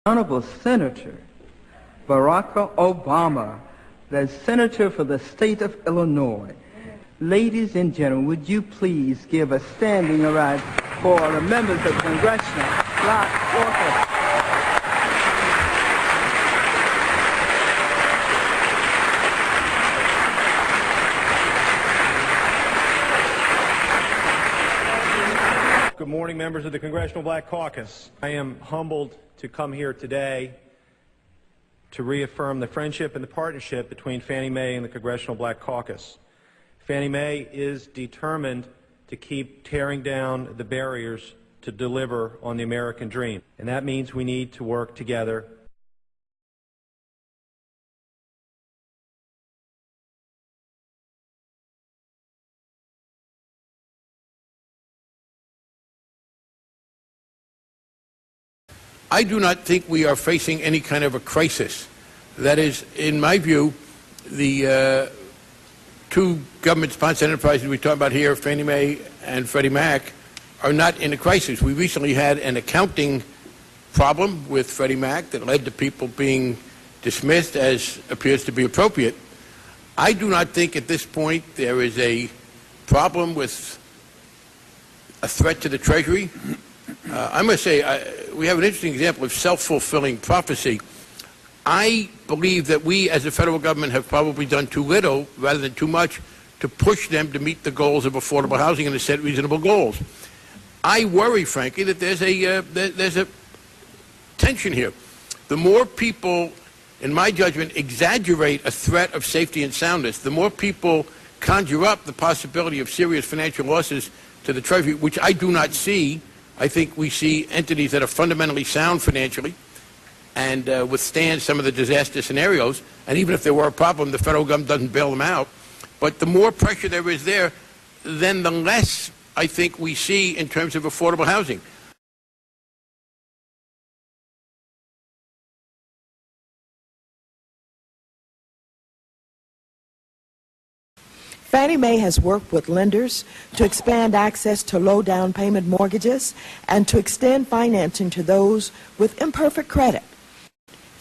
Honorable Senator Barack Obama, the Senator for the state of Illinois. Ladies and gentlemen, would you please give a standing round for the members of the Congressional Black Caucus. Good morning, members of the Congressional Black Caucus. I am humbled to come here today to reaffirm the friendship and the partnership between Fannie Mae and the Congressional Black Caucus. Fannie Mae is determined to keep tearing down the barriers to deliver on the American dream, and that means we need to work together. I do not think we are facing any kind of a crisis. That is, in my view, the two government-sponsored enterprises we talk about here, Fannie Mae and Freddie Mac, are not in a crisis. We recently had an accounting problem with Freddie Mac that led to people being dismissed, as appears to be appropriate. I do not think at this point there is a problem with a threat to the Treasury. I must say, we have an interesting example of self-fulfilling prophecy. I believe that we, as a federal government, have probably done too little, rather than too much, to push them to meet the goals of affordable housing and to set reasonable goals. I worry, frankly, that there's a tension here. The more people, in my judgment, exaggerate a threat of safety and soundness, the more people conjure up the possibility of serious financial losses to the Treasury, which I do not see. I think we see entities that are fundamentally sound financially and withstand some of the disaster scenarios. And even if there were a problem, the federal government doesn't bail them out. But the more pressure there is there, then the less I think we see in terms of affordable housing. Fannie Mae has worked with lenders to expand access to low down payment mortgages and to extend financing to those with imperfect credit.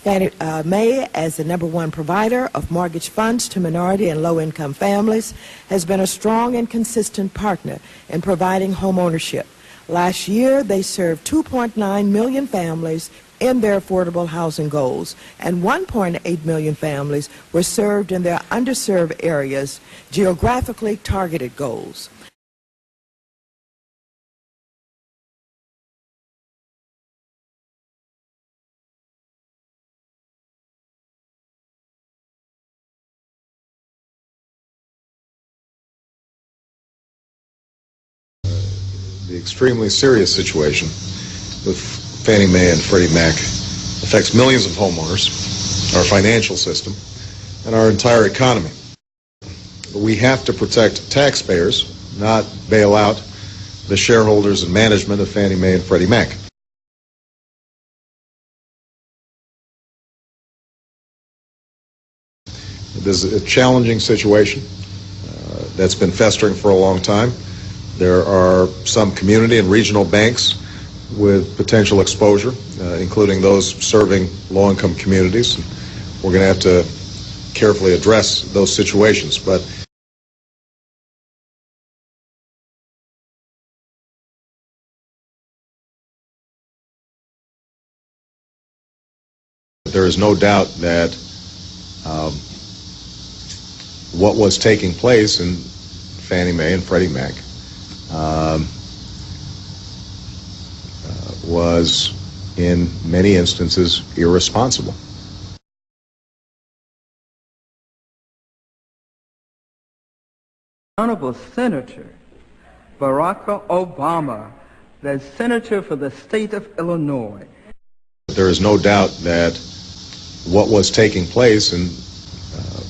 Fannie Mae, as the #1 provider of mortgage funds to minority and low-income families, has been a strong and consistent partner in providing home ownership. Last year, they served 2.9 million families in their affordable housing goals, and 1.8 million families were served in their underserved areas, geographically targeted goals. The extremely serious situation with Fannie Mae and Freddie Mac affects millions of homeowners, our financial system, and our entire economy. We have to protect taxpayers, not bail out the shareholders and management of Fannie Mae and Freddie Mac. This is a challenging situation that's been festering for a long time. There are some community and regional banks with potential exposure, including those serving low-income communities. We're going to have to carefully address those situations. But there is no doubt that what was taking place in Fannie Mae and Freddie Mac was, in many instances, irresponsible. Honorable Senator Barack Obama, the Senator for the state of Illinois. There is no doubt that what was taking place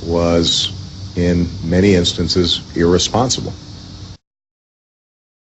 was, in many instances, irresponsible.